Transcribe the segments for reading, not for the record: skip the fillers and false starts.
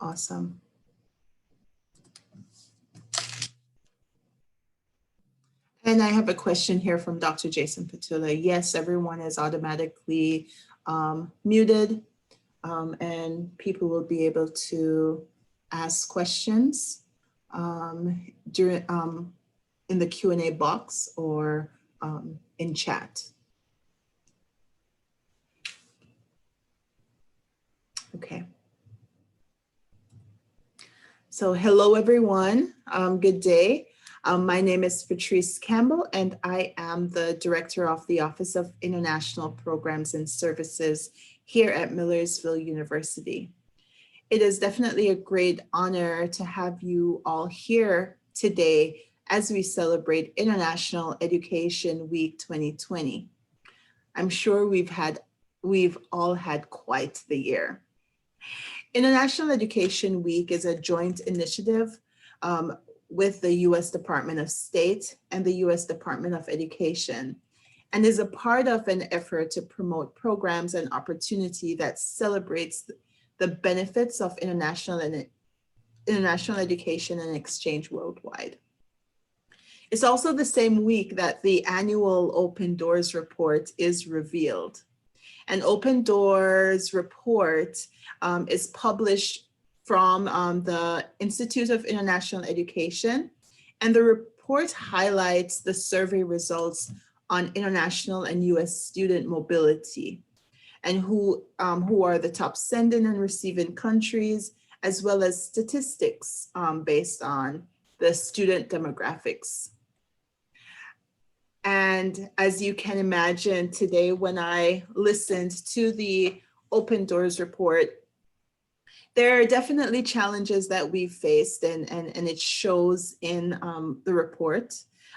Awesome. And I have a question here from Dr. Jason Petula. Yes, everyone is automatically muted, and people will be able to ask questions during in the Q&A box or in chat. Okay. So hello, everyone. Good day. My name is Patrice Campbell, and I am the Director of the Office of International Programs and Services here at Millersville University. It is definitely a great honor to have you all here today as we celebrate International Education Week 2020. I'm sure we've all had quite the year. International Education Week is a joint initiative with the U.S. Department of State and the U.S. Department of Education, and is a part of an effort to promote programs and opportunity that celebrates the benefits of international education and exchange worldwide. It's also the same week that the annual Open Doors report is revealed. An Open Doors report is published from the Institute of International Education, and the report highlights the survey results on international and US student mobility, and who are the top sending and receiving countries, as well as statistics based on the student demographics. And as you can imagine, today when I listened to the Open Doors report, there are definitely challenges that we've faced, and it shows in the report.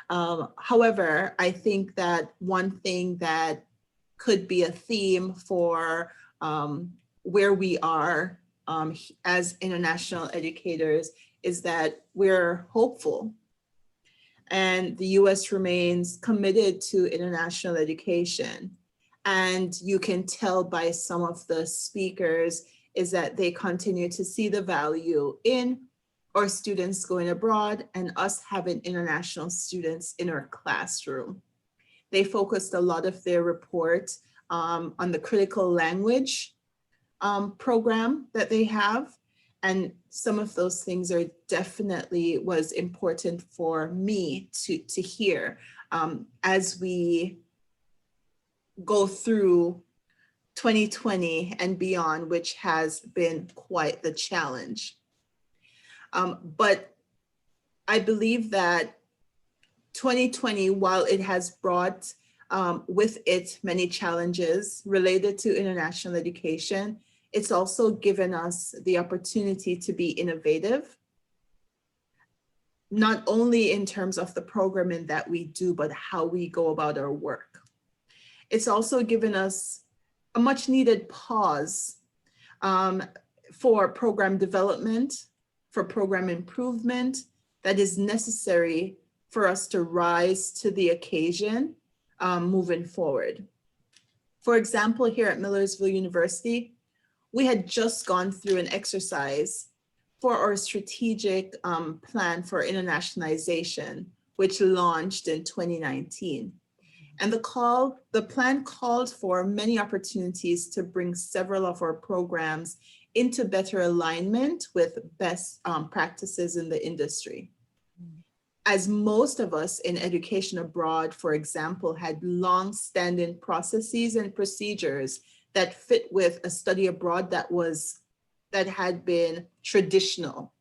However, I think that one thing that could be a theme for where we are as international educators is that we're hopeful. And the US remains committed to international education. And you can tell by some of the speakers is that they continue to see the value in our students going abroad and us having international students in our classroom. They focused a lot of their report on the critical language program that they have. And some of those things are definitely was important for me to hear as we go through 2020 and beyond, which has been quite the challenge. But I believe that 2020, while it has brought with it many challenges related to international education, it's also given us the opportunity to be innovative, not only in terms of the programming that we do, but how we go about our work. It's also given us a much needed pause for program development, for program improvement that is necessary for us to rise to the occasion moving forward. For example, here at Millersville University, we had just gone through an exercise for our strategic plan for internationalization, which launched in 2019. And the plan called for many opportunities to bring several of our programs into better alignment with best practices in the industry. As most of us in education abroad, for example, had long-standing processes and procedures that fit with a study abroad that had been traditional.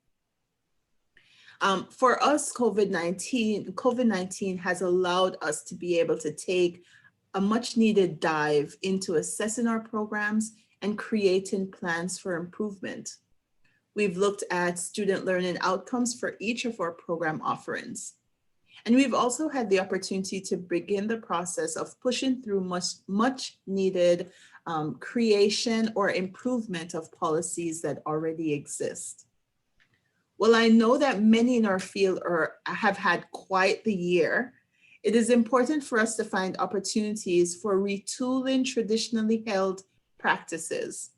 For us, COVID-19 has allowed us to be able to take a much needed dive into assessing our programs and creating plans for improvement. We've looked at student learning outcomes for each of our program offerings. And we've also had the opportunity to begin the process of pushing through much needed creation or improvement of policies that already exist. Well, I know that many in our field have had quite the year. It is important for us to find opportunities for retooling traditionally held practices,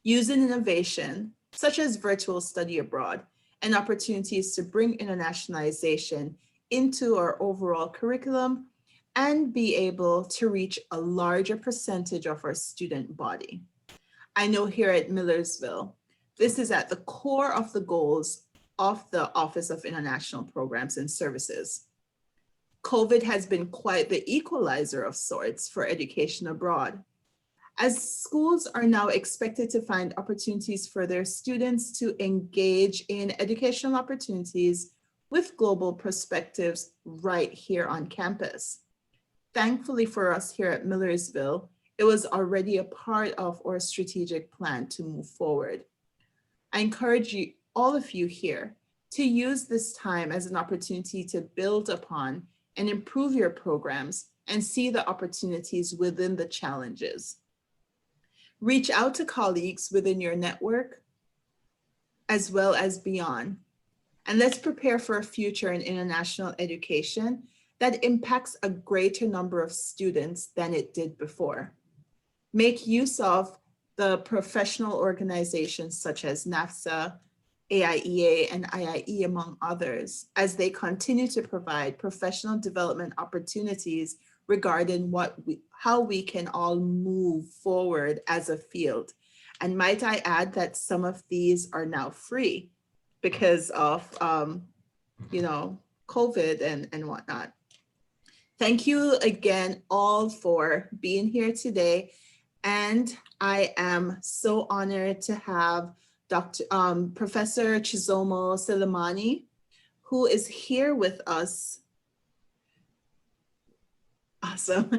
using innovation such as virtual study abroad and opportunities to bring internationalization into our overall curriculum and be able to reach a larger percentage of our student body. I know here at Millersville, this is at the core of the goals of the Office of International Programs and Services. COVID has been quite the equalizer of sorts for education abroad, as schools are now expected to find opportunities for their students to engage in educational opportunities with global perspectives right here on campus. Thankfully for us here at Millersville, it was already a part of our strategic plan to move forward. I encourage you, all of you here, to use this time as an opportunity to build upon and improve your programs and see the opportunities within the challenges. Reach out to colleagues within your network as well as beyond. And let's prepare for a future in international education that impacts a greater number of students than it did before. Make use of the professional organizations such as NAFSA, AIEA, and IIE, among others, as they continue to provide professional development opportunities regarding how we can all move forward as a field. And might I add that some of these are now free because of COVID and whatnot. Thank you again all for being here today. And I am so honored to have Professor Chisomo Selemani, who is here with us. Awesome.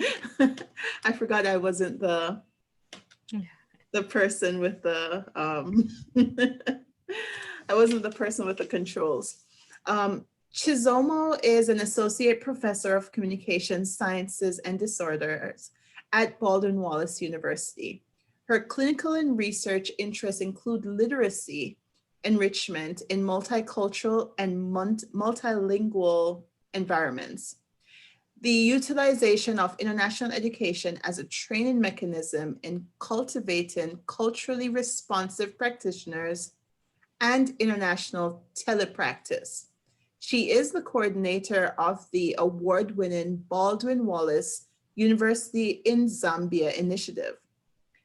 I forgot I wasn't the person with the, I wasn't the person with the controls. Chisomo is an associate professor of communication sciences and disorders at Baldwin Wallace University. Her clinical and research interests include literacy enrichment in multicultural and multilingual environments, the utilization of international education as a training mechanism in cultivating culturally responsive practitioners, and international telepractice. She is the coordinator of the award-winning Baldwin Wallace University in Zambia initiative.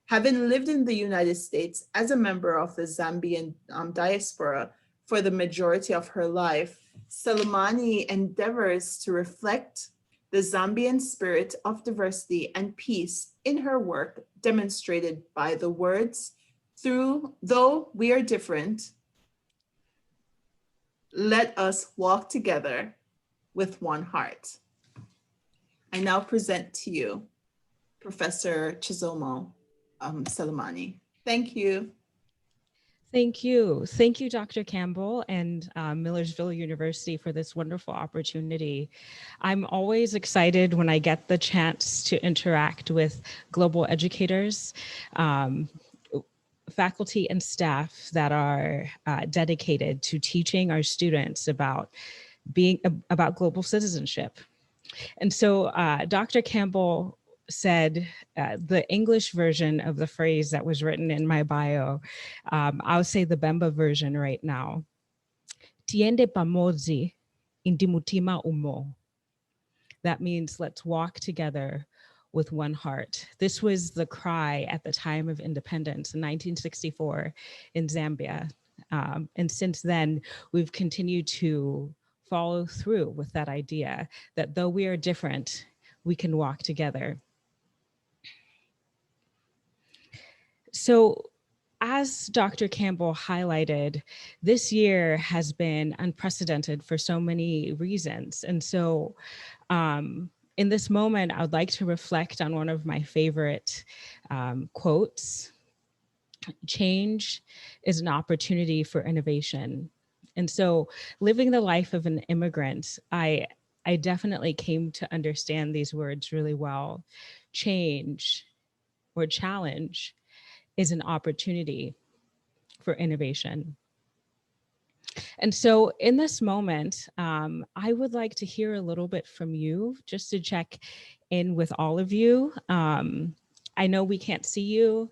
Having lived in the United States as a member of the Zambian diaspora for the majority of her life, Selemani endeavors to reflect the Zambian spirit of diversity and peace in her work, demonstrated by the words, though we are different, let us walk together with one heart. I now present to you Professor Chisomo Selemani. Thank you. Thank you. Thank you, Dr. Campbell and Millersville University for this wonderful opportunity. I'm always excited when I get the chance to interact with global educators, faculty and staff that are dedicated to teaching our students about global citizenship. And so Dr. Campbell said the English version of the phrase that was written in my bio. I'll say the Bemba version right now. Tiende pamoja ndi mutima ummo. That means let's walk together with one heart. This was the cry at the time of independence in 1964 in Zambia. And since then, we've continued to follow through with that idea that though we are different, we can walk together. So as Dr. Campbell highlighted, this year has been unprecedented for so many reasons. And so in this moment, I would like to reflect on one of my favorite quotes. Change is an opportunity for innovation. And so living the life of an immigrant, I definitely came to understand these words really well. Change or challenge is an opportunity for innovation. And so in this moment, I would like to hear a little bit from you, just to check in with all of you. I know we can't see you,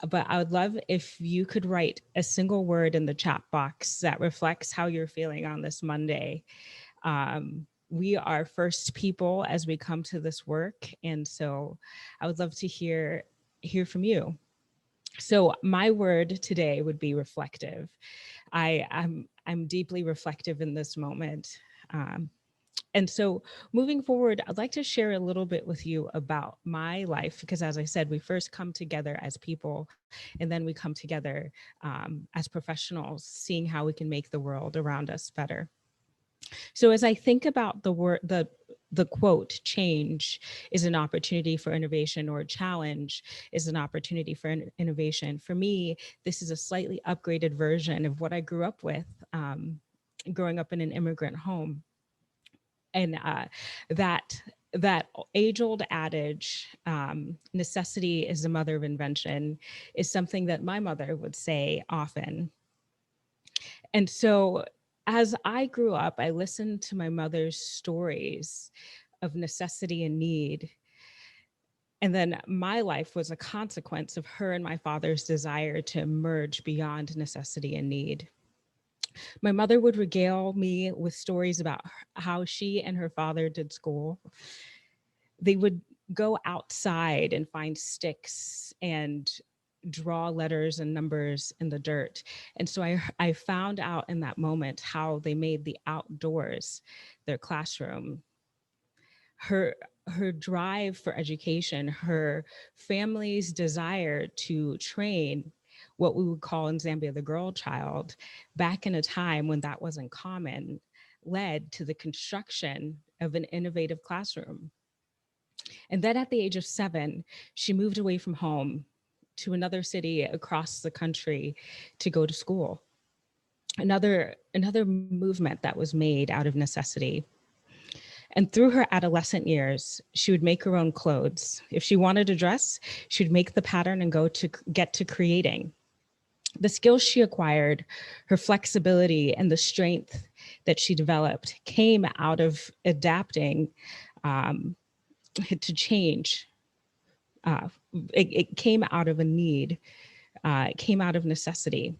but I would love if you could write a single word in the chat box that reflects how you're feeling on this Monday. We are first people as we come to this work, and so I would love to hear from you. So my word today would be reflective. I'm deeply reflective in this moment. And so moving forward, I'd like to share a little bit with you about my life, because as I said, we first come together as people, and then we come together as professionals, seeing how we can make the world around us better. So as I think about the quote, change is an opportunity for innovation, or challenge is an opportunity for innovation. For me, this is a slightly upgraded version of what I grew up with, growing up in an immigrant home. And that age-old adage, necessity is the mother of invention, is something that my mother would say often. And so as I grew up, I listened to my mother's stories of necessity and need. And then my life was a consequence of her and my father's desire to emerge beyond necessity and need. My mother would regale me with stories about how she and her father did school. They would go outside and find sticks and draw letters and numbers in the dirt. And so I found out in that moment how they made the outdoors their classroom. Her drive for education, her family's desire to train what we would call in Zambia the girl child, back in a time when that wasn't common, led to the construction of an innovative classroom. And then at the age of 7, she moved away from home to another city across the country to go to school. Another movement that was made out of necessity. And through her adolescent years, she would make her own clothes. If she wanted a dress, she'd make the pattern and get to creating. The skills she acquired, her flexibility, and the strength that she developed came out of adapting to change. It came out of a need. It came out of necessity.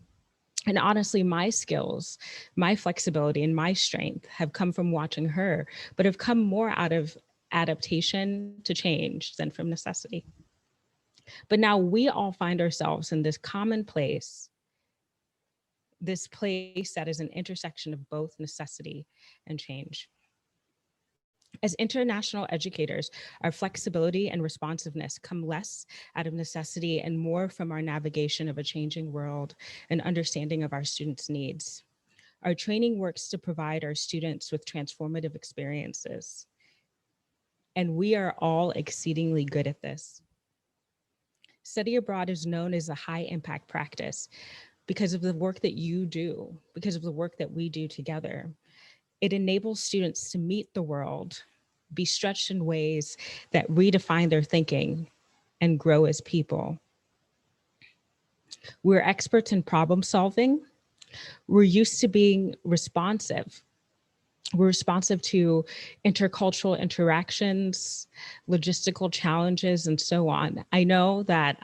And honestly, my skills, my flexibility, and my strength have come from watching her, but have come more out of adaptation to change than from necessity. But now we all find ourselves in this common place, this place that is an intersection of both necessity and change. As international educators, our flexibility and responsiveness come less out of necessity and more from our navigation of a changing world and understanding of our students' needs. Our training works to provide our students with transformative experiences, and we are all exceedingly good at this. Study abroad is known as a high impact practice because of the work that you do, because of the work that we do together. It enables students to meet the world, be stretched in ways that redefine their thinking, and grow as people. We're experts in problem solving. We're used to being responsive. We're responsive to intercultural interactions, logistical challenges, and so on. I know that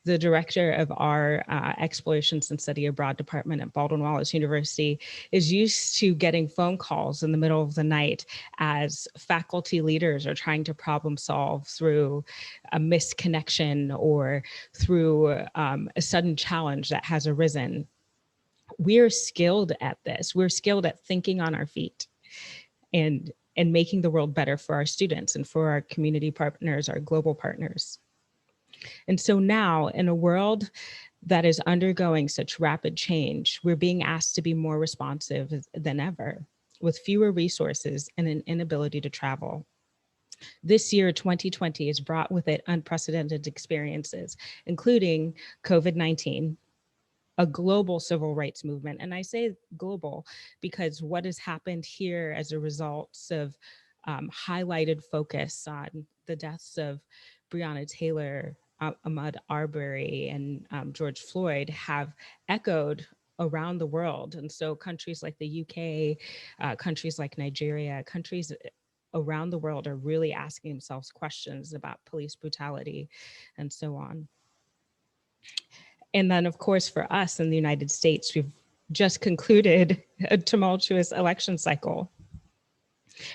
the director of our Explorations and Study Abroad department at Baldwin Wallace University is used to getting phone calls in the middle of the night as faculty leaders are trying to problem solve through a misconnection or through a sudden challenge that has arisen. We're skilled at this. We're skilled at thinking on our feet and making the world better for our students and for our community partners, our global partners. And so now, in a world that is undergoing such rapid change, we're being asked to be more responsive than ever, with fewer resources and an inability to travel. This year, 2020, has brought with it unprecedented experiences, including COVID-19, a global civil rights movement. And I say global because what has happened here as a result of highlighted focus on the deaths of Breonna Taylor, Ahmaud Arbery, and George Floyd have echoed around the world. And so countries like the UK, countries like Nigeria, countries around the world are really asking themselves questions about police brutality and so on. And then, of course, for us in the United States, we've just concluded a tumultuous election cycle.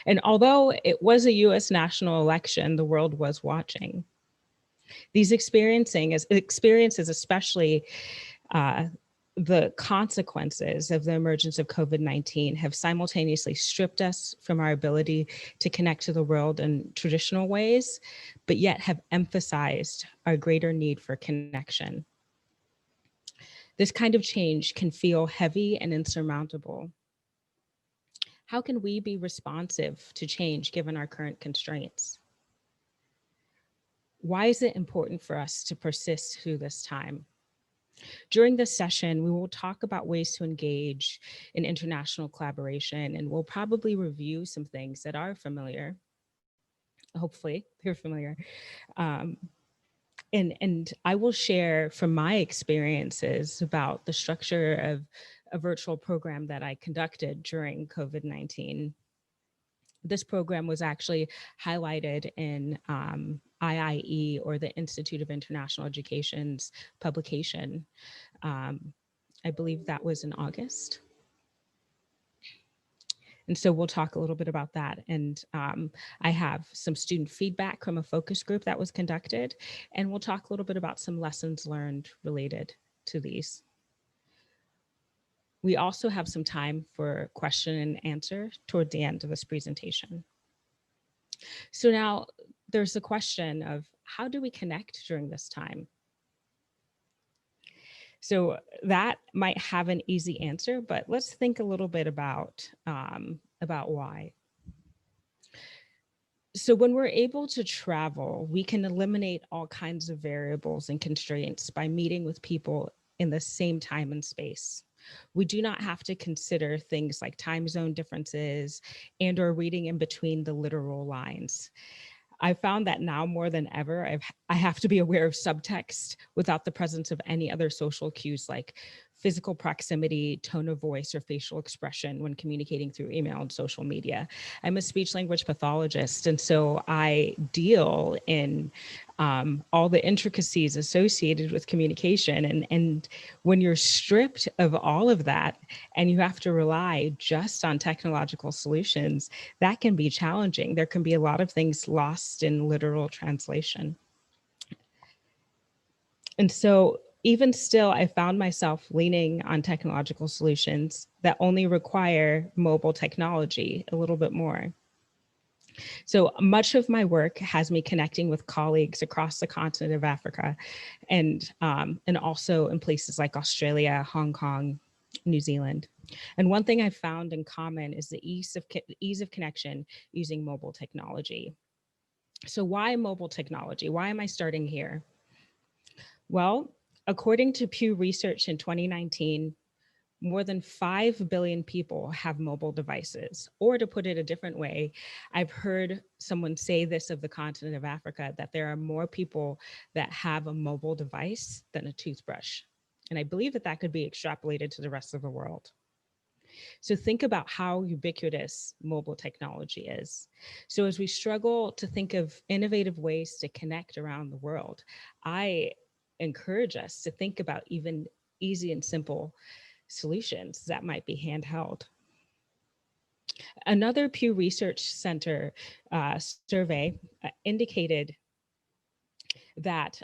And although it was a US national election, the world was watching. These experiences, especially the consequences of the emergence of COVID-19, have simultaneously stripped us from our ability to connect to the world in traditional ways, but yet have emphasized our greater need for connection. This kind of change can feel heavy and insurmountable. How can we be responsive to change given our current constraints? Why is it important for us to persist through this time? During this session, we will talk about ways to engage in international collaboration, and we'll probably review some things that are familiar. Hopefully, they're familiar. And I will share from my experiences about the structure of a virtual program that I conducted during COVID-19. This program was actually highlighted in IIE, or the Institute of International Education's publication. I believe that was in August. And so we'll talk a little bit about that. And I have some student feedback from a focus group that was conducted, and we'll talk a little bit about some lessons learned related to these. We also have some time for question and answer toward the end of this presentation. So now there's the question of, how do we connect during this time? So that might have an easy answer, but let's think a little bit about why. So when we're able to travel, we can eliminate all kinds of variables and constraints by meeting with people in the same time and space. We do not have to consider things like time zone differences and or reading in between the literal lines. I found that now more than ever, I have to be aware of subtext without the presence of any other social cues like physical proximity, tone of voice, or facial expression when communicating through email and social media. I'm a speech language pathologist, and so I deal in all the intricacies associated with communication. And when you're stripped of all of that and you have to rely just on technological solutions, that can be challenging. There can be a lot of things lost in literal translation. And so even still, I found myself leaning on technological solutions that only require mobile technology a little bit more. So much of my work has me connecting with colleagues across the continent of Africa, and also in places like Australia, Hong Kong, New Zealand. And one thing I found in common is the ease of connection using mobile technology. So why mobile technology? Why am I starting here? Well, according to Pew Research in 2019, more than 5 billion people have mobile devices. Or to put it a different way, I've heard someone say this of the continent of Africa, that there are more people that have a mobile device than a toothbrush. And I believe that that could be extrapolated to the rest of the world. So think about how ubiquitous mobile technology is. So as we struggle to think of innovative ways to connect around the world, I encourage us to think about even easy and simple solutions that might be handheld. Another Pew Research Center survey indicated that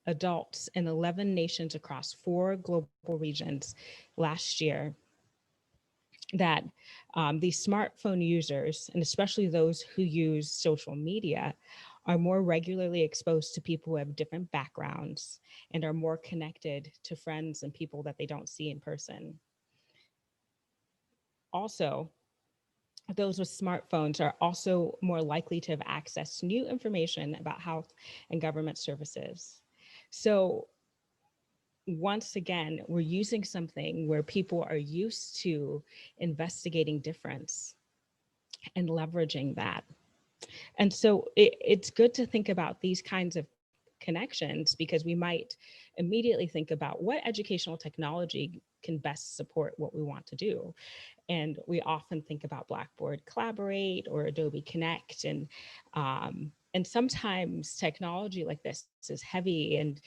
adults in 11 nations across 4 global regions last year, that these smartphone users, and especially those who use social media, are more regularly exposed to people who have different backgrounds and are more connected to friends and people that they don't see in person. Also, those with smartphones are also more likely to have access to new information about health and government services. So once again, we're using something where people are used to investigating difference and leveraging that. And so it's good to think about these kinds of connections, because we might immediately think about what educational technology can best support what we want to do. And we often think about Blackboard Collaborate or Adobe Connect. And And sometimes technology like this is heavy and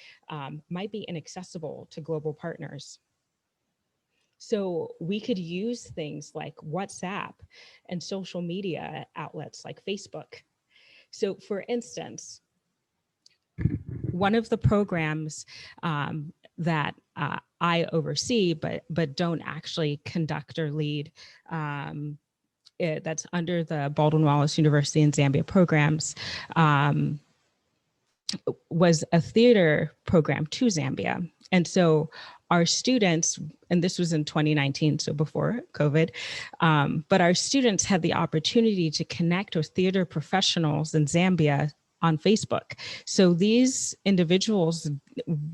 might be inaccessible to global partners. So we could use things like WhatsApp and social media outlets like Facebook. So for instance, one of the programs that I oversee, but don't actually conduct or lead, that's under the Baldwin Wallace University in Zambia programs, was a theater program to Zambia. And so our students, and this was in 2019, so before COVID, but our students had the opportunity to connect with theater professionals in Zambia on Facebook. So these individuals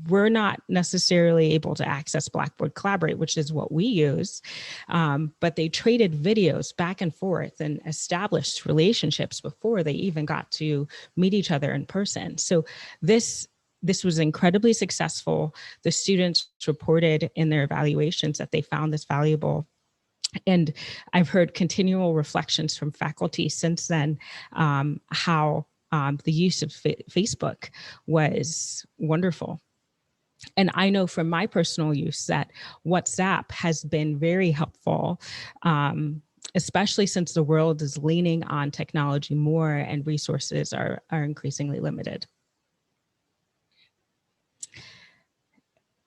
were not necessarily able to access Blackboard Collaborate, which is what we use, but they traded videos back and forth and established relationships before they even got to meet each other in person. So this was incredibly successful. The students reported in their evaluations that they found this valuable. And I've heard continual reflections from faculty since then, how the use of Facebook was wonderful. And I know from my personal use that WhatsApp has been very helpful, especially since the world is leaning on technology more and resources are increasingly limited.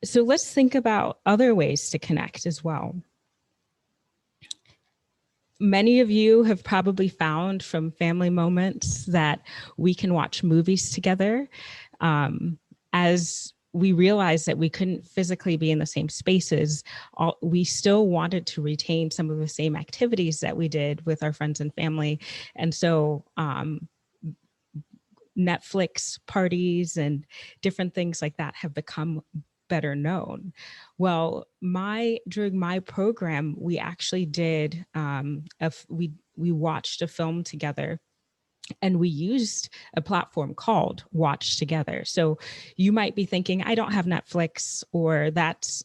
So let's think about other ways to connect as well. Many of you have probably found from family moments that we can watch movies together. As we realized that we couldn't physically be in the same spaces, we still wanted to retain some of the same activities that we did with our friends and family. And so Netflix parties and different things like that have become better known. Well, during my program, we actually did we watched a film together, and we used a platform called Watch Together. So you might be thinking, I don't have Netflix, or that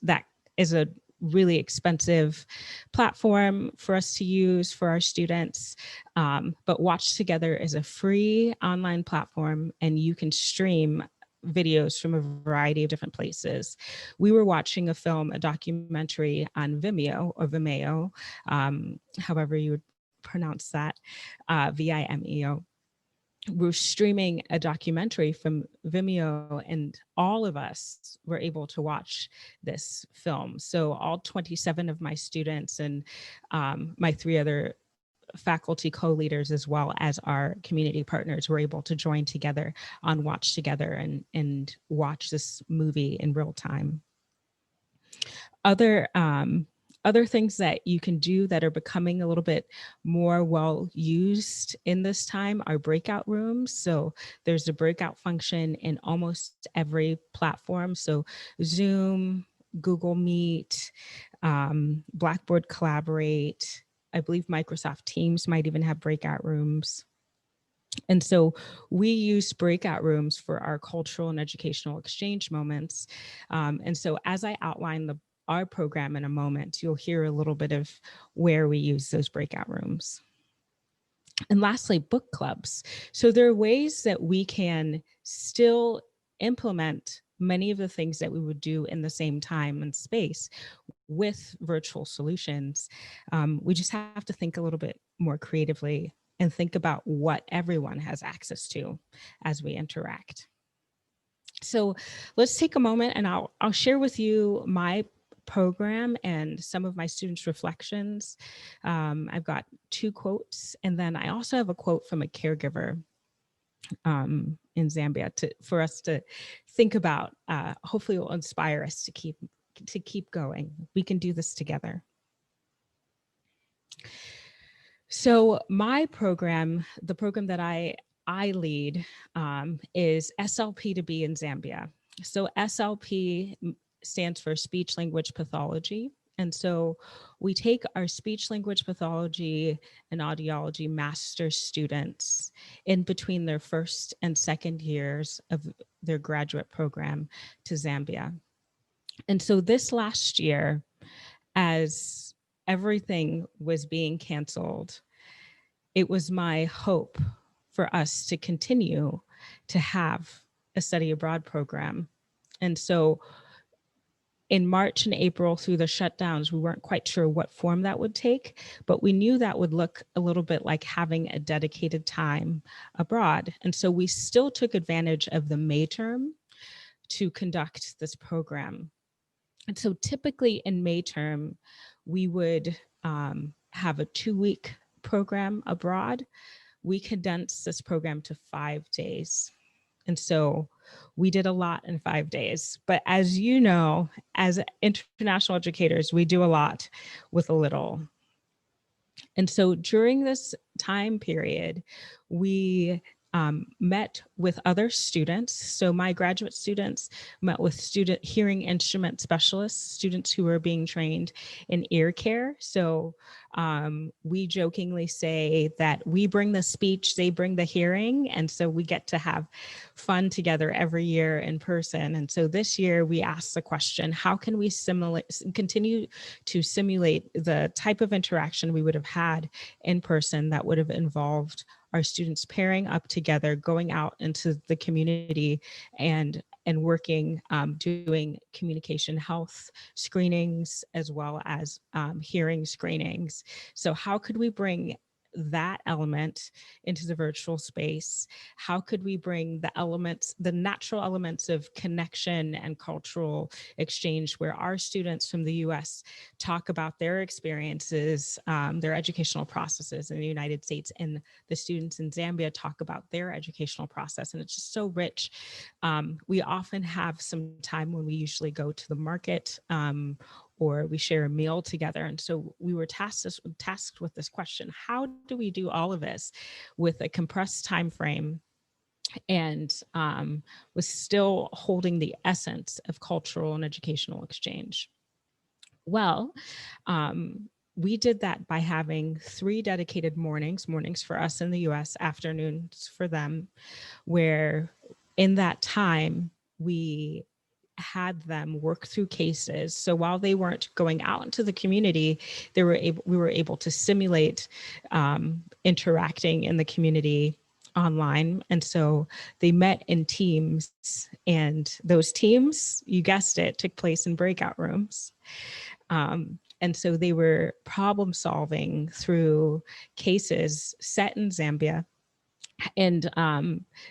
is a really expensive platform for us to use for our students. But Watch Together is a free online platform, and you can stream videos from a variety of different places. We were watching a documentary on Vimeo, or Vimeo, however you would pronounce that, Vimeo. We're streaming a documentary from Vimeo, and all of us were able to watch this film. So all 27 of my students and my 3 other faculty co-leaders, as well as our community partners, were able to join together on Watch Together and watch this movie in real time. Other things that you can do that are becoming a little bit more well used in this time are breakout rooms. So there's a breakout function in almost every platform. So Zoom, Google Meet, Blackboard Collaborate, I believe Microsoft Teams might even have breakout rooms. And so we use breakout rooms for our cultural and educational exchange moments. And so as I outline our program in a moment, you'll hear a little bit of where we use those breakout rooms. And lastly, book clubs. So there are ways that we can still implement many of the things that we would do in the same time and space with virtual solutions. We just have to think a little bit more creatively and think about what everyone has access to as we interact. So let's take a moment, and I'll share with you my program and some of my students' reflections. I've got 2 quotes, and then I also have a quote from a caregiver in Zambia for us to think about. Hopefully it will inspire us to keep going. We can do this together. So my program, the program that I lead, is SLP to be in Zambia. So SLP stands for speech language pathology. And so we take our speech language pathology and audiology master students in between their 1st and 2nd years of their graduate program to Zambia. And so this last year, as everything was being canceled, it was my hope for us to continue to have a study abroad program. And so in March and April, through the shutdowns, we weren't quite sure what form that would take, but we knew that would look a little bit like having a dedicated time abroad. And so we still took advantage of the May term to conduct this program. And so typically in May term, we would have a 2-week program abroad. We condensed this program to 5 days. And so we did a lot in 5 days. But as you know, as international educators, we do a lot with a little. And so during this time period, we met with other students. So my graduate students met with student hearing instrument specialists, students who were being trained in ear care. So we jokingly say that we bring the speech, they bring the hearing. And so we get to have fun together every year in person. And so this year we asked the question, how can we continue to simulate the type of interaction we would have had in person that would have involved our students pairing up together, going out into the community and working, doing communication health screenings as well as hearing screenings. So how could we bring that element into the virtual space? How could we bring the elements, the natural elements of connection and cultural exchange, where our students from the US talk about their experiences, their educational processes in the United States, and the students in Zambia talk about their educational process. And it's just so rich. We often have some time when we usually go to the market or we share a meal together. And so we were tasked with this question: how do we do all of this with a compressed time frame and was still holding the essence of cultural and educational exchange? Well, we did that by having 3 dedicated mornings for us in the US, afternoons for them, where in that time we had them work through cases. So while they weren't going out into the community, we were able to simulate interacting in the community online. And so they met in teams, and those teams, you guessed it, took place in breakout rooms. And so they were problem solving through cases set in Zambia. And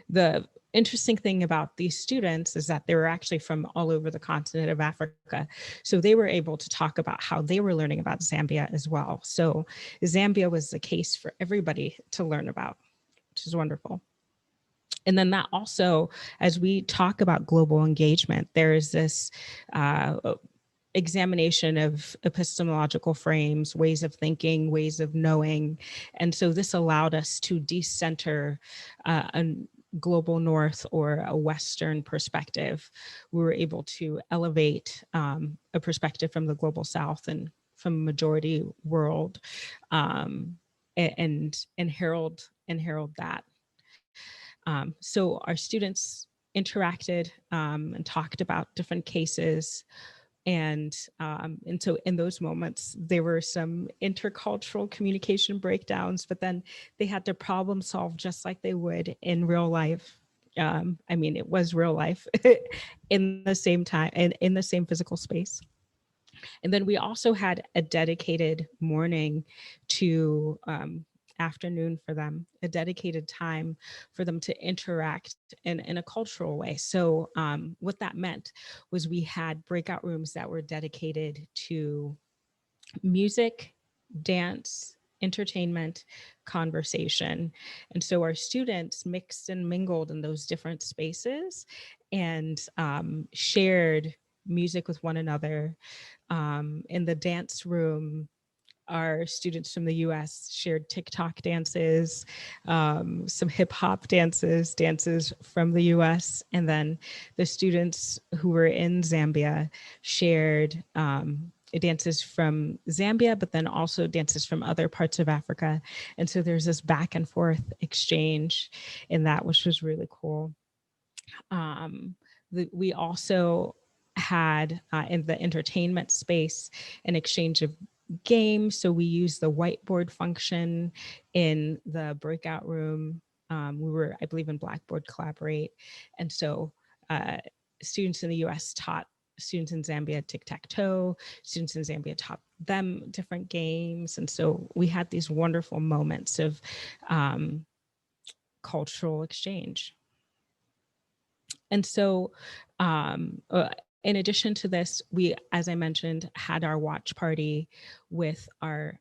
the interesting thing about these students is that they were actually from all over the continent of Africa. So they were able to talk about how they were learning about Zambia as well. So Zambia was the case for everybody to learn about, which is wonderful. And then that also, as we talk about global engagement, there is this examination of epistemological frames, ways of thinking, ways of knowing. And so this allowed us to decenter a global North or a Western perspective. We were able to elevate a perspective from the global South and from a majority world, and herald that. So our students interacted and talked about different cases. And so in those moments, there were some intercultural communication breakdowns, but then they had to problem solve just like they would in real life. I mean, it was real life in the same time and in the same physical space. And then we also had a dedicated morning to afternoon for them, a dedicated time for them to interact in a cultural way. So what that meant was we had breakout rooms that were dedicated to music, dance, entertainment, conversation. And so our students mixed and mingled in those different spaces and shared music with one another. In the dance room, our students from the US shared TikTok dances, some hip hop dances from the US. And then the students who were in Zambia shared dances from Zambia, but then also dances from other parts of Africa. And so there's this back and forth exchange in that, which was really cool. We also had in the entertainment space an exchange of games. So we use the whiteboard function in the breakout room We were, I believe, in Blackboard Collaborate. And so students in the US taught students in Zambia tic-tac-toe, students in Zambia taught them different games. And so we had these wonderful moments of cultural exchange. And so in addition to this, we, as I mentioned, had our watch party with our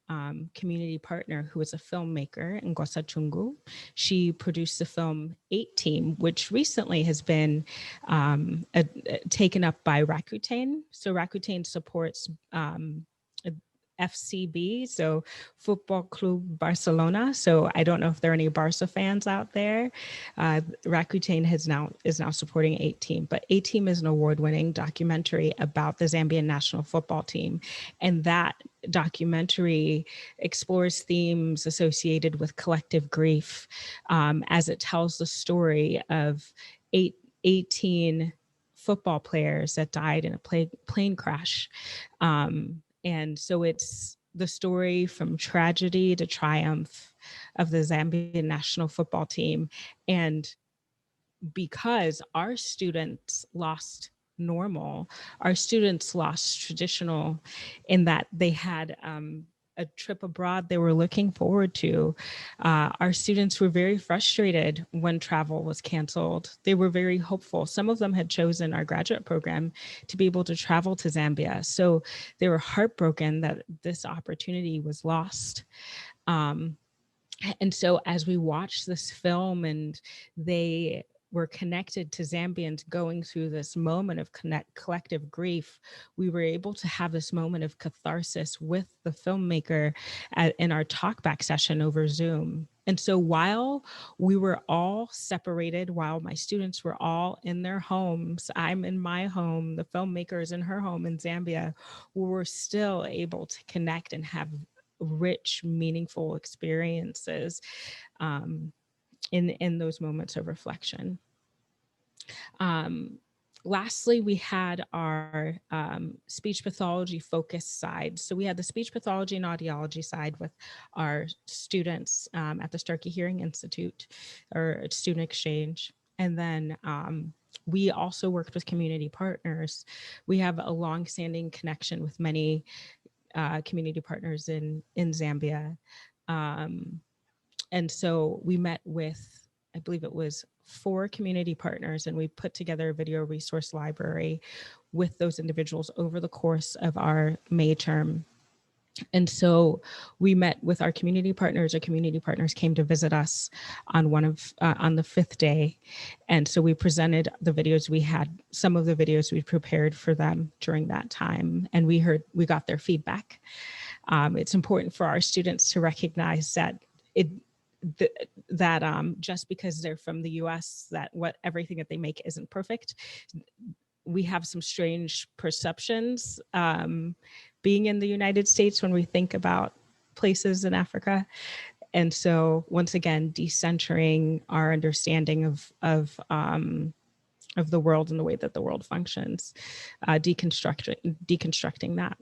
community partner who is a filmmaker, Ngosa Chungu. She produced the film 18, which recently has been taken up by Rakuten. So Rakuten supports FCB, so Football Club Barcelona. So I don't know if there are any Barca fans out there. Rakuten is now supporting 18, but 18 is an award-winning documentary about the Zambian national football team, and that documentary explores themes associated with collective grief, as it tells the story of 18 football players that died in a plane crash. And so it's the story from tragedy to triumph of the Zambian national football team. And because our students lost normal, our students lost traditional, in that they had a trip abroad they were looking forward to. Our students were very frustrated when travel was canceled. They were very hopeful. Some of them had chosen our graduate program to be able to travel to Zambia. So they were heartbroken that this opportunity was lost. And so as we watched this film and they were connected to Zambians going through this moment of collective grief, we were able to have this moment of catharsis with the filmmaker in our talkback session over Zoom. And so while we were all separated, while my students were all in their homes, I'm in my home, the filmmaker is in her home in Zambia, we were still able to connect and have rich, meaningful experiences in those moments of reflection. Lastly, we had our speech pathology focus side. So we had the speech pathology and audiology side with our students at the Starkey Hearing Institute, or student exchange. And then we also worked with community partners. We have a long-standing connection with many community partners in Zambia. And so we met with, I believe it was 4 community partners, and we put together a video resource library with those individuals over the course of our May term. And so we met with our community partners. Our community partners came to visit us on on the 5th day. And so we presented the videos we had, some of the videos we prepared for them during that time. And we got their feedback. It's important for our students to recognize that just because they're from the US, that everything that they make isn't perfect. We have some strange perceptions being in the United States when we think about places in Africa. And so once again, decentering our understanding of the world and the way that the world functions, deconstructing that.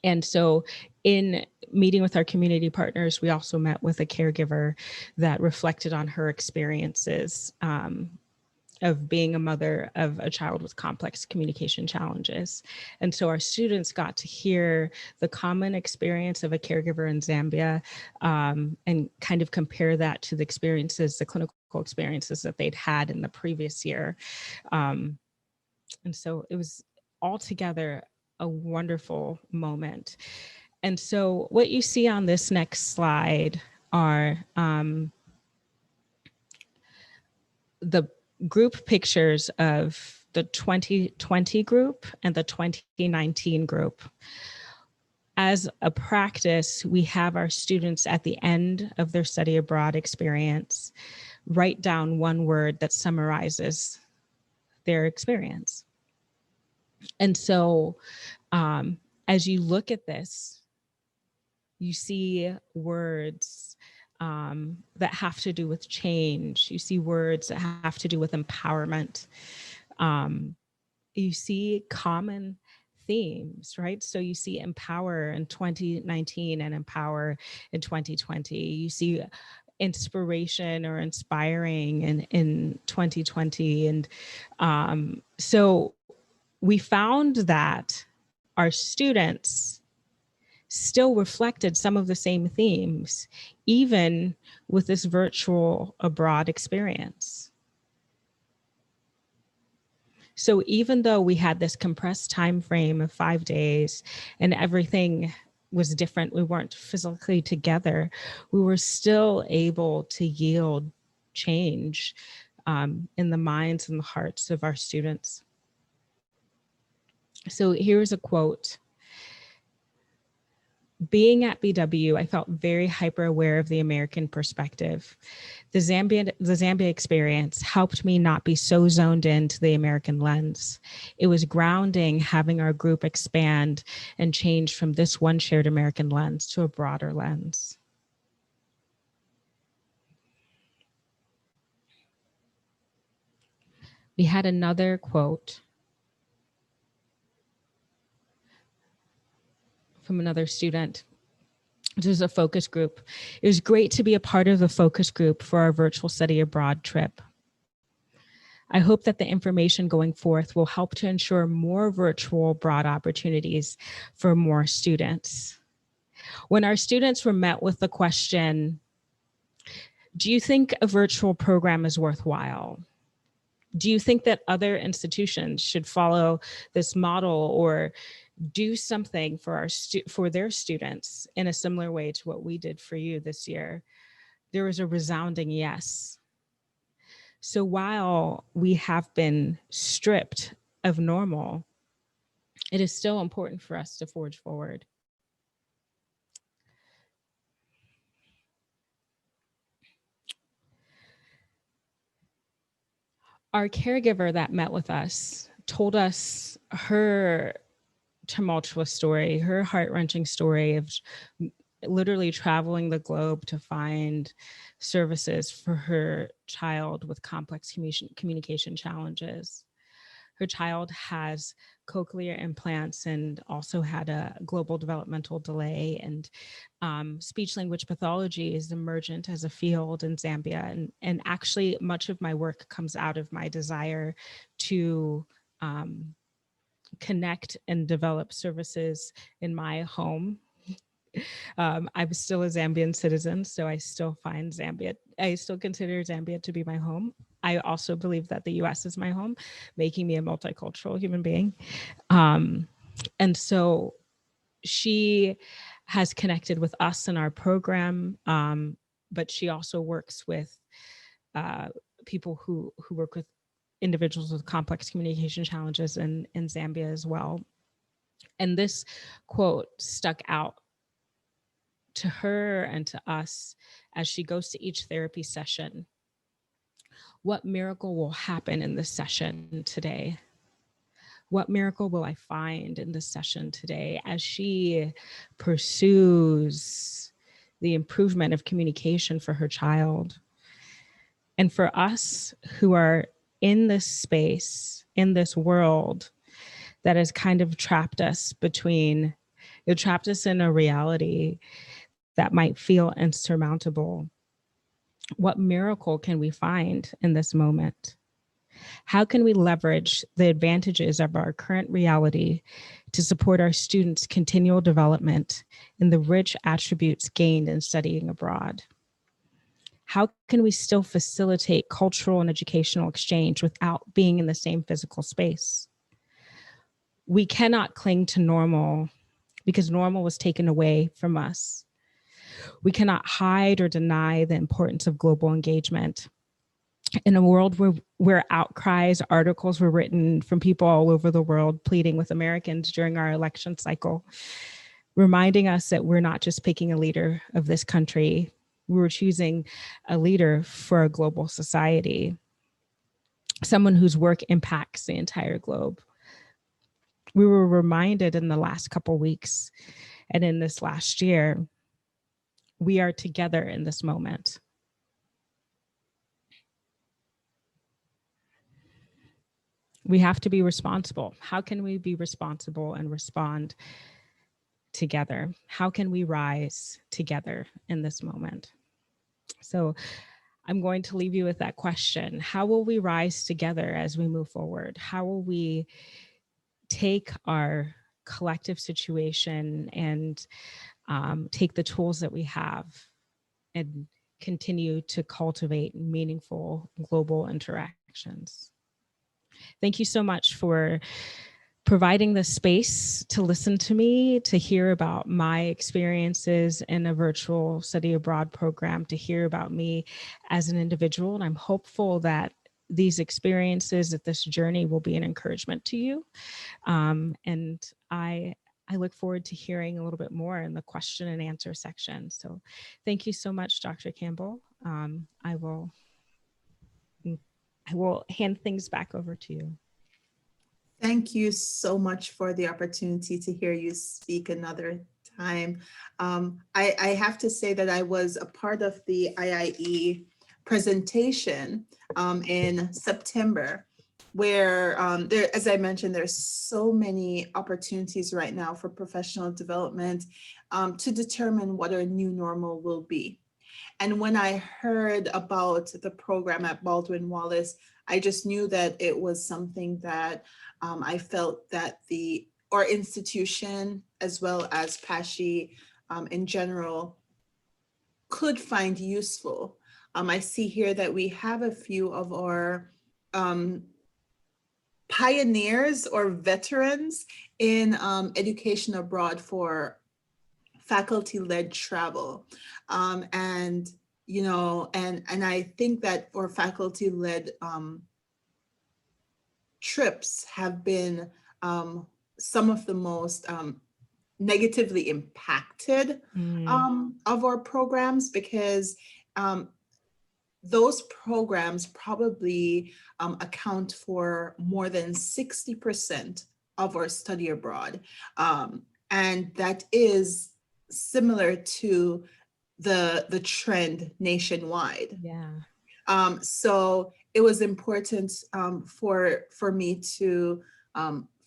And so in meeting with our community partners, we also met with a caregiver that reflected on her experiences of being a mother of a child with complex communication challenges. And so our students got to hear the common experience of a caregiver in Zambia and kind of compare that to the clinical experiences that they'd had in the previous year. And so it was altogether a wonderful moment. And so what you see on this next slide are the group pictures of the 2020 group and the 2019 group. As a practice, we have our students at the end of their study abroad experience write down one word that summarizes their experience. And so as you look at this, you see words that have to do with change. You see words that have to do with empowerment. You see common themes, right? So you see empower in 2019 and empower in 2020. You see inspiration or inspiring in 2020. And so we found that our students still reflected some of the same themes, even with this virtual abroad experience. So even though we had this compressed time frame of 5 days and everything was different, we weren't physically together, we were still able to yield change in the minds and the hearts of our students. So here's a quote. Being at BW, I felt very hyper aware of the American perspective. The Zambia experience helped me not be so zoned into the American lens. It was grounding having our group expand and change from this one shared American lens to a broader lens. We had another quote from another student. This was a focus group. It was great to be a part of the focus group for our virtual study abroad trip. I hope that the information going forth will help to ensure more virtual abroad opportunities for more students. When our students were met with the question, do you think a virtual program is worthwhile? Do you think that other institutions should follow this model or do something for their students in a similar way to what we did for you this year? There was a resounding yes. So while we have been stripped of normal, it is still important for us to forge forward. Our caregiver that met with us told us her tumultuous story, her heart-wrenching story of literally traveling the globe to find services for her child with complex communication challenges. Her child has cochlear implants and also had a global developmental delay, and speech language pathology is emergent as a field in Zambia. And actually much of my work comes out of my desire to connect and develop services in my home. I'm still a Zambian citizen, so I still consider Zambia to be my home. I also believe that the US is my home, making me a multicultural human being. And so she has connected with us in our program, but she also works with people who work with individuals with complex communication challenges in Zambia as well. And this quote stuck out to her and to us as she goes to each therapy session. What miracle will happen in this session today? What miracle will I find in this session today as she pursues the improvement of communication for her child? And for us who are in this space, in this world that has kind of trapped us in a reality that might feel insurmountable. What miracle can we find in this moment? How can we leverage the advantages of our current reality to support our students' continual development in the rich attributes gained in studying abroad? How can we still facilitate cultural and educational exchange without being in the same physical space? We cannot cling to normal because normal was taken away from us. We cannot hide or deny the importance of global engagement. In a world where outcries, articles were written from people all over the world pleading with Americans during our election cycle, reminding us that we're not just picking a leader of this country, we were choosing a leader for a global society, someone whose work impacts the entire globe. We were reminded in the last couple weeks and in this last year, we are together in this moment. We have to be responsible. How can we be responsible and respond together? How can we rise together in this moment? So I'm going to leave you with that question. How will we rise together as we move forward? How will we take our collective situation and take the tools that we have and continue to cultivate meaningful global interactions? Thank you so much for providing the space to listen to me, to hear about my experiences in a virtual study abroad program, to hear about me as an individual. And I'm hopeful that these experiences, that this journey will be an encouragement to you. And I look forward to hearing a little bit more in the question and answer section. So thank you so much, Dr. Campbell. I will hand things back over to you. Thank you so much for the opportunity to hear you speak another time. I have to say that I was a part of the IIE presentation in September, where as I mentioned, there's so many opportunities right now for professional development to determine what our new normal will be. And when I heard about the program at Baldwin Wallace, I just knew that it was something that I felt that our institution, as well as PASHI in general, could find useful. I see here that we have a few of our pioneers or veterans in education abroad for faculty-led travel. And I think that for faculty-led trips have been some of the most negatively impacted of our programs, because those programs probably account for more than 60% of our study abroad. And that is similar to the trend nationwide. Yeah. So it was important for me to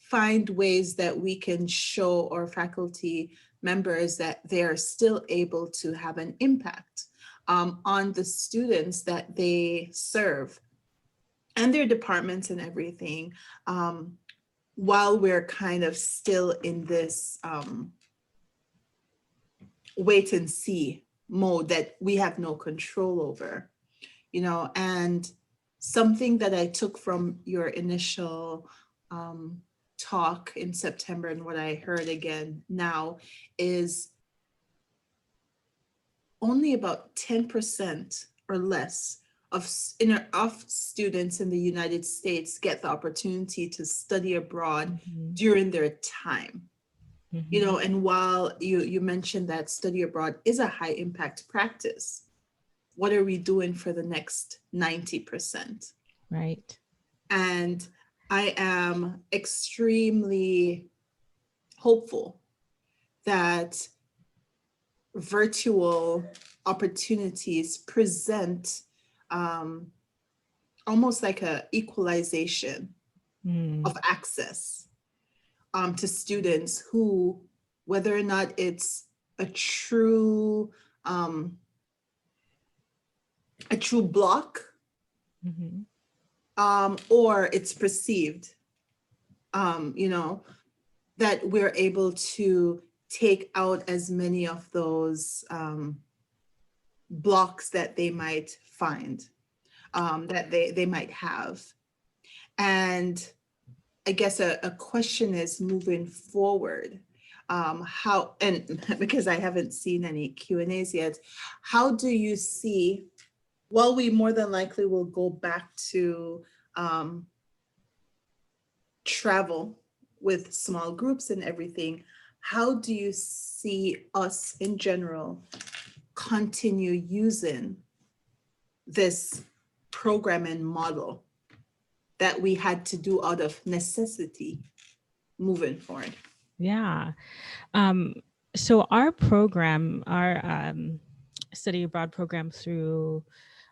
find ways that we can show our faculty members that they are still able to have an impact on the students that they serve and their departments and everything, while we're kind of still in this wait and see mode that we have no control over, and something that I took from your initial talk in September and what I heard again now is only about 10% or less of students in the United States get the opportunity to study abroad during their time. And while you mentioned that study abroad is a high impact practice, what are we doing for the next 90%? Right. And I am extremely hopeful that virtual opportunities present almost like a equalization of access to students who, whether or not it's a true block or it's perceived, that we're able to take out as many of those blocks that they might find, that they might have. And I guess a question is, moving forward, how, and because I haven't seen any Q&As yet, how do you see, while we more than likely will go back to travel with small groups and everything, how do you see us in general continue using this program and model that we had to do out of necessity moving forward? Yeah. So our program, our study abroad program through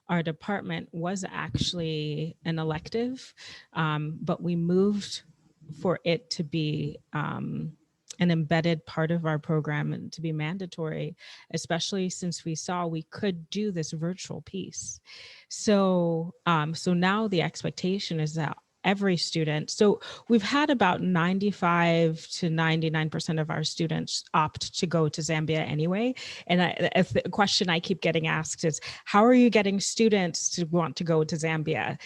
our department was actually an elective, but we moved for it to be an embedded part of our program and to be mandatory, especially since we saw we could do this virtual piece. So, so now the expectation is that every student, so we've had about 95 to 99% of our students opt to go to Zambia anyway. And the question I keep getting asked is, how are you getting students to want to go to Zambia?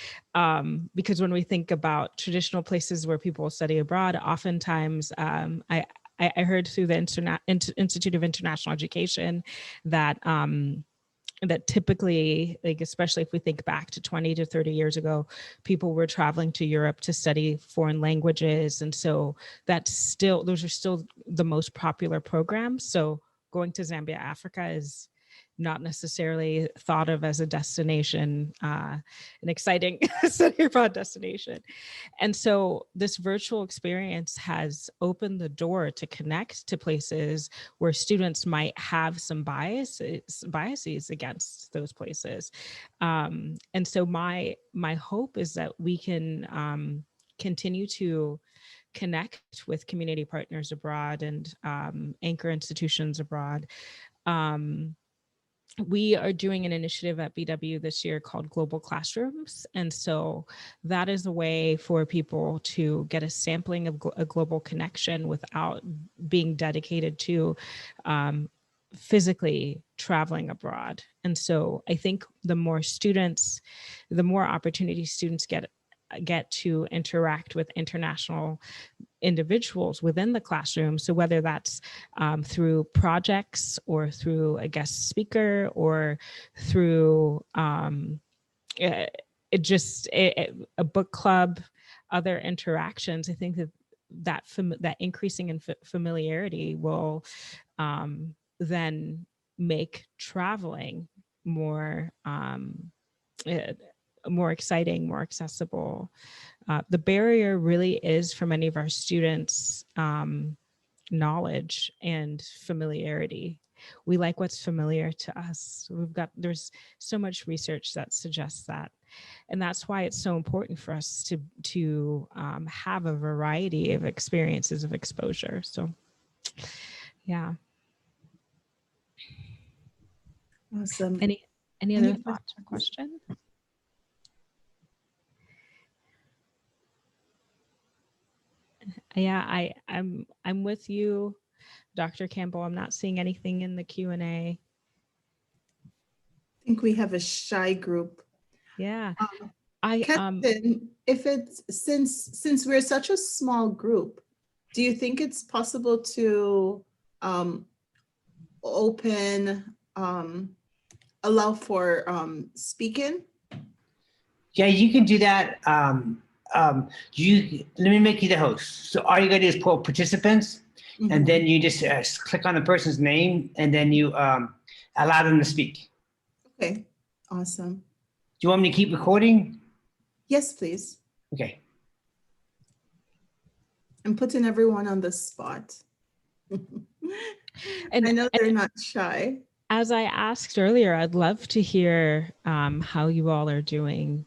Because when we think about traditional places where people study abroad, oftentimes I heard through the Institute of International Education that that typically, like especially if we think back to 20 to 30 years ago, people were traveling to Europe to study foreign languages. And so those are still the most popular programs. So going to Zambia, Africa is not necessarily thought of as a destination, an exciting study abroad destination. And so this virtual experience has opened the door to connect to places where students might have some biases against those places. And so my hope is that we can continue to connect with community partners abroad and anchor institutions abroad. We are doing an initiative at BW this year called Global Classrooms. And so that is a way for people to get a sampling of a global connection without being dedicated to physically traveling abroad. And so I think the more opportunities students get to interact with international individuals within the classroom. So whether that's through projects or through a guest speaker or through a book club, other interactions, I think that increasing in familiarity will then make traveling more more exciting, more accessible. The barrier really is for many of our students knowledge and familiarity. We like what's familiar to us. There's so much research that suggests that. And that's why it's so important for us to have a variety of experiences of exposure. So, yeah. Awesome. Any other thoughts or questions? Yeah, I'm with you, Dr. Campbell. I'm not seeing anything in the Q&A. I think we have a shy group. Yeah. Captain, if it's since we're such a small group, do you think it's possible to allow for speaking? Yeah, you can do that. Let me make you the host. So all you gotta do is pull participants, and then you just click on the person's name, and then you allow them to speak. Okay, awesome. Do you want me to keep recording? Yes, please. Okay. I'm putting everyone on the spot. And I know they're not shy. As I asked earlier, I'd love to hear how you all are doing.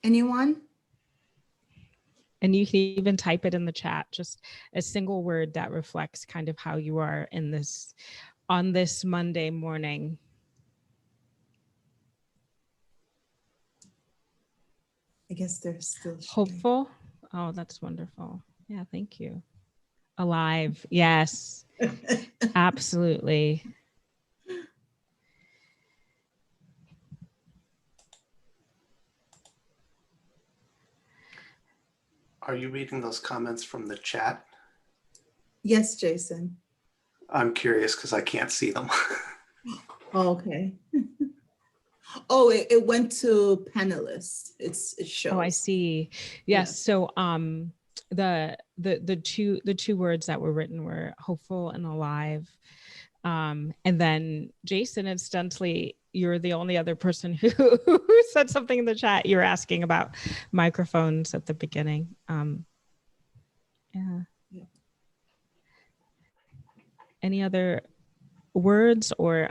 Anyone? And you can even type it in the chat, just a single word that reflects kind of how you are on this Monday morning. I guess they're still shy. Hopeful. Oh, that's wonderful. Yeah, thank you. Alive. Yes, absolutely. Are you reading those comments from the chat? Yes, Jason. I'm curious because I can't see them. Oh, okay. Oh, it went to panelists. It shows. Oh, I see. Yes. So the two words that were written were hopeful and alive. And then Jason, incidentally, you're the only other person who said something in the chat. You were asking about microphones at the beginning. Yeah. Any other words or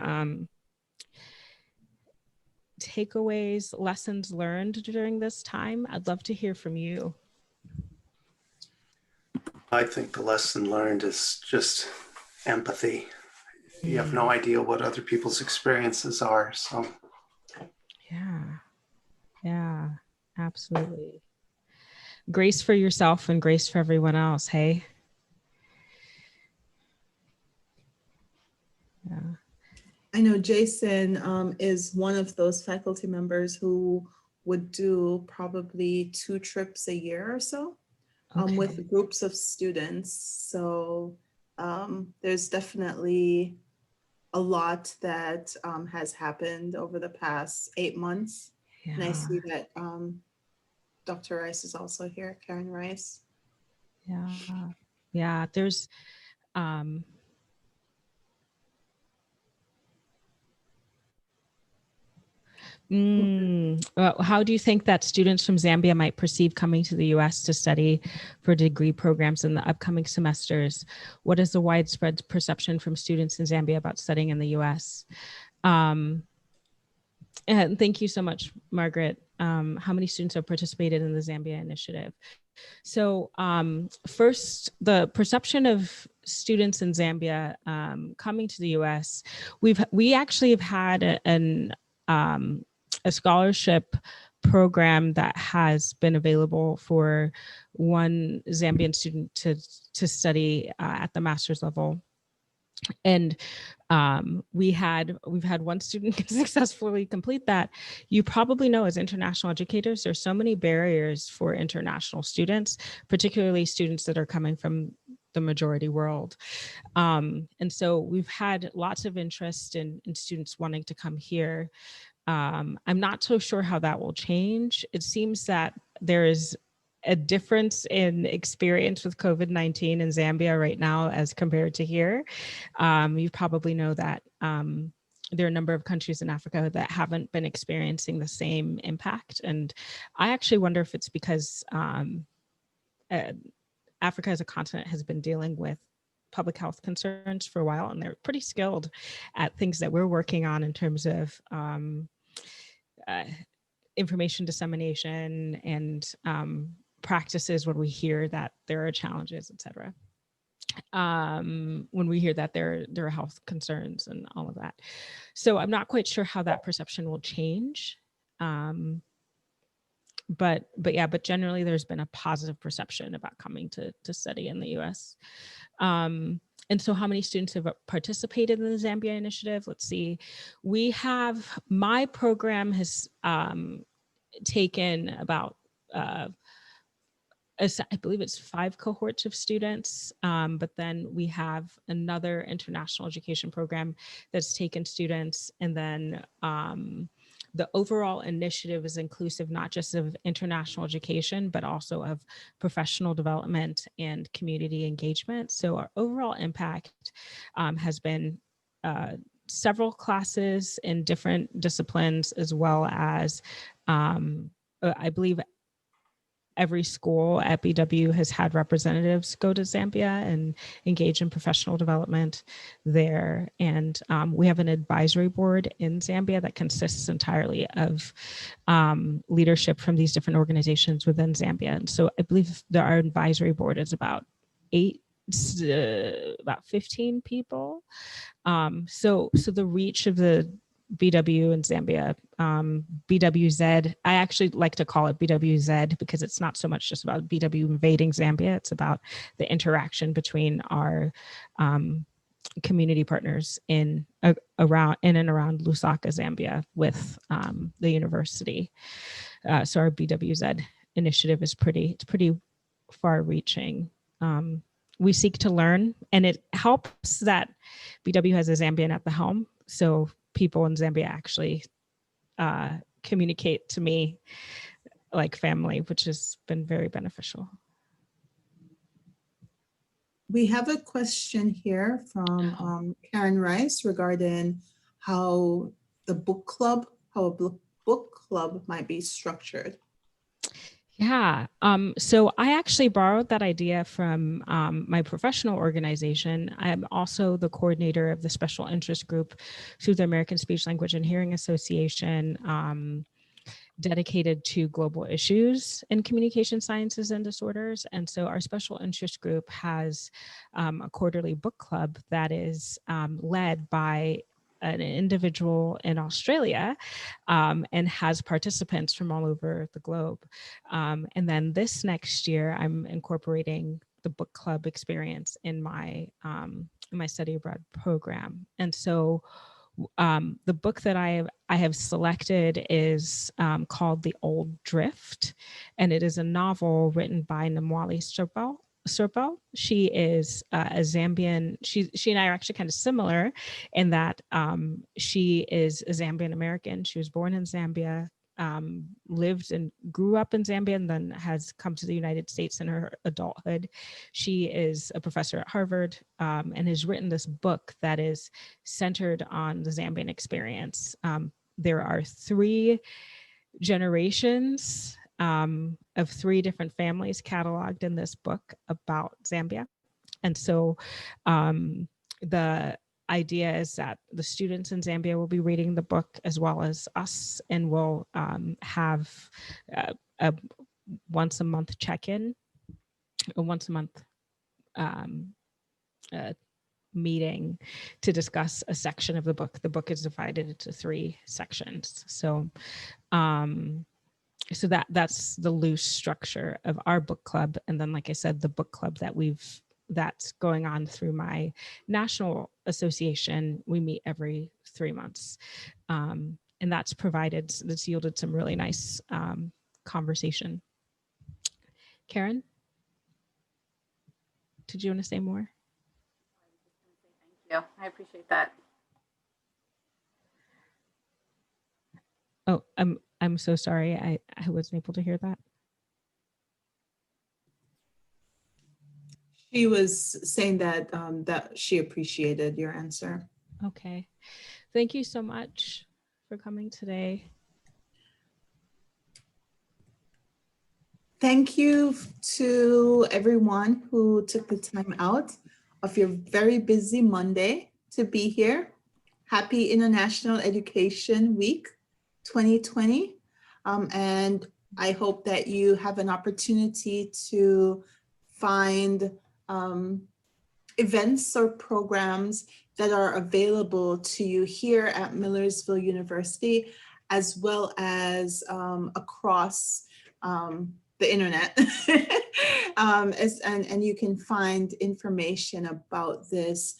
takeaways, lessons learned during this time? I'd love to hear from you. I think the lesson learned is just empathy. You have no idea what other people's experiences are. So yeah, absolutely. Grace for yourself and grace for everyone else, hey? Yeah. I know Jason is one of those faculty members who would do probably 2 trips a year or so with groups of students. So there's definitely a lot that has happened over the past 8 months. Yeah. And I see that Dr. Rice is also here, Karen Rice. Yeah, there's well, how do you think that students from Zambia might perceive coming to the US to study for degree programs in the upcoming semesters? What is the widespread perception from students in Zambia about studying in the US? And thank you so much, Margaret. How many students have participated in the Zambia initiative? So first, the perception of students in Zambia coming to the US, we actually have had a scholarship program that has been available for one Zambian student to study at the master's level. And we've had one student successfully complete that. You probably know, as international educators, there's so many barriers for international students, particularly students that are coming from the majority world. And so we've had lots of interest in students wanting to come here. I'm not so sure how that will change. It seems that there is a difference in experience with COVID-19 in Zambia right now as compared to here. You probably know that there are a number of countries in Africa that haven't been experiencing the same impact. And I actually wonder if it's because Africa as a continent has been dealing with public health concerns for a while, and they're pretty skilled at things that we're working on in terms of information dissemination and practices when we hear that there are challenges, et cetera. When we hear that there are health concerns and all of that. So I'm not quite sure how that perception will change. But generally there's been a positive perception about coming to study in the US. And so how many students have participated in the Zambia initiative? Let's see. My program has taken about, I believe it's 5 cohorts of students, but then we have another international education program that's taken students, and then the overall initiative is inclusive not just of international education, but also of professional development and community engagement. So our overall impact has been several classes in different disciplines, as well as I believe every school at BW has had representatives go to Zambia and engage in professional development there. And we have an advisory board in Zambia that consists entirely of leadership from these different organizations within Zambia. And so I believe our advisory board is about 15 people. So the reach of the BW in Zambia, BWZ. I actually like to call it BWZ because it's not so much just about BW invading Zambia. It's about the interaction between our community partners in and around Lusaka, Zambia, with the university. So our BWZ initiative is pretty far-reaching. We seek to learn, and it helps that BW has a Zambian at the helm. So people in Zambia actually communicate to me like family, which has been very beneficial. We have a question here from Karen Rice regarding how a book club might be structured. Yeah. So I actually borrowed that idea from my professional organization. I'm also the coordinator of the special interest group through the American Speech, Language, and Hearing Association, dedicated to global issues in communication sciences and disorders. And so our special interest group has a quarterly book club that is led by an individual in Australia, and has participants from all over the globe. And then this next year, I'm incorporating the book club experience in my study abroad program. And so the book that I have selected is called The Old Drift, and it is a novel written by Namwali Serpal. She is a Zambian. She and I are actually kind of similar in that she is a Zambian American. She was born in Zambia, lived and grew up in Zambia, and then has come to the United States in her adulthood. She is a professor at Harvard, and has written this book that is centered on the Zambian experience. There are 3 generations of 3 different families cataloged in this book about Zambia. And so the idea is that the students in Zambia will be reading the book as well as us, and we'll have a once a month check-in, a once a month meeting to discuss a section of the book. The book is divided into 3 sections. So so that's the loose structure of our book club. And then, like I said, the book club that's going on through my national association, we meet every 3 months. And that's yielded some really nice conversation. Karen, did you want to say more? Thank you. I appreciate that. Oh, I'm so sorry. I wasn't able to hear that. She was saying that that she appreciated your answer. Okay. Thank you so much for coming today. Thank you to everyone who took the time out of your very busy Monday to be here. Happy International Education Week 2020. And I hope that you have an opportunity to find events or programs that are available to you here at Millersville University, as well as across the internet. And you can find information about this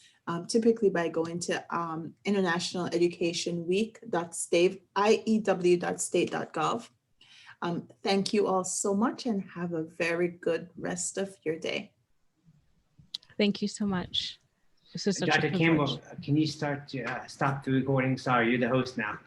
typically by going to internationaleducationweek.state.gov. Thank you all so much and have a very good rest of your day. Thank you so much. This is such Dr. a Campbell, privilege. can you stop the recording? Sorry, you're the host now.